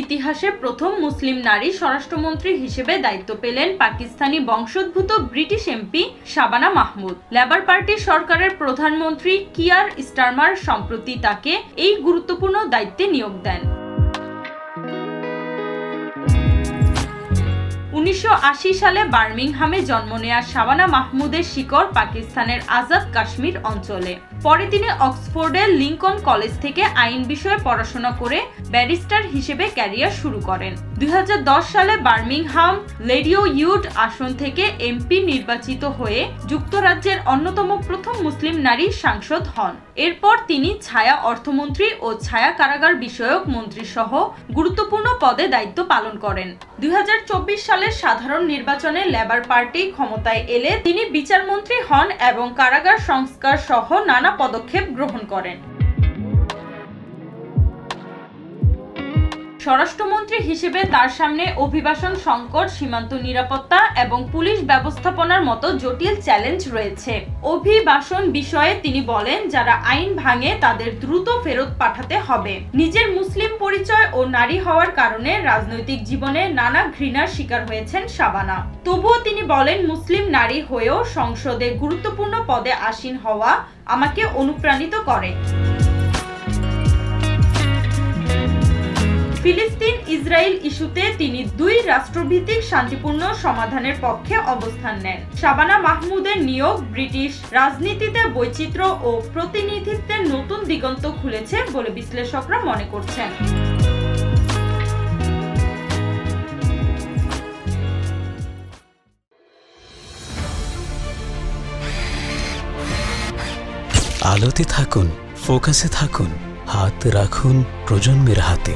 ইতিহাসে প্রথম মুসলিম নারী স্বরাষ্ট্রমন্ত্রী হিসেবে দায়িত্ব পেলেন পাকিস্তানি বংশোদ্ভূত British MP Shabana Mahmud. Labour party সরকারের প্রধানমন্ত্রী কিয়ার স্টারমার সম্প্রতি তাকে এই গুরুত্বপূর্ণ দায়িত্বে নিয়োগ দেন। 1980 সালে বার্মিংহামে জন্ম নেয়া শাবানা মাহমুদের শিকড় পাকিস্তানের আজাদ কাশ্মীর অঞ্চলে। পরে তিনি অক্সফোর্ডের লিঙ্কন কলেজ থেকে আইন বিষয়ে পড়াশোনা করে ব্যারিস্টার হিসেবে ক্যারিয়ার শুরু করেন। 2010 সালে বার্মিংহাম লেডিওউড আসন থেকে এমপি নির্বাচিত হয়ে যুক্তরাজ্যের অন্যতম প্রথম মুসলিম নারী সাংসদ হন। এরপর তিনি ছায়া অর্থমন্ত্রী ও ছায়া কারাগার বিষয়ক মন্ত্রী সহ গুরুত্বপূর্ণ পদে দায়িত্ব পালন করেন। 2024 সালের সাধারণ নির্বাচনে লেবার পার্টি ক্ষমতায় এলে তিনি বিচারমন্ত্রী হন এবং কারাগার সংস্কার সহ নানা পদক্ষেপ গ্রহণ করেন। স্বরাষ্ট্রমন্ত্রী হিসেবে তার সামনে অভিবাসন সংকট, সীমান্ত নিরাপত্তা এবং পুলিশ ব্যবস্থাপনার মতো জটিল চ্যালেঞ্জ রয়েছে। অভিবাসন বিষয়ে তিনি বলেন, যারা আইন ভাঙে তাদের দ্রুত ফেরত পাঠাতে হবে। নিজের মুসলিম পরিচয় ও নারী হওয়ার কারণে রাজনৈতিক জীবনে নানা ঘৃণার শিকার হয়েছেন শাবানা। তবুও তিনি বলেন, মুসলিম নারী হয়েও সংসদে গুরুত্বপূর্ণ পদে আসীন হওয়া আমাকে অনুপ্রাণিত করে। ফিলিস্তিন ইসরায়েল ইস্যুতে তিনি দুই রাষ্ট্রভিত্তিক শান্তিপূর্ণ সমাধানের পক্ষে অবস্থান নেন। শাবানা মাহমুদের নিয়োগ ব্রিটিশ রাজনীতিতে বৈচিত্র্য ও প্রতিনিধিত্বের নতুন দিগন্ত খুলেছে বলে বিশ্লেষকরা মনে করছেন। আলোতে থাকুন, ফোকাসে থাকুন, হাত রাখুন প্রজন্মের হাতে।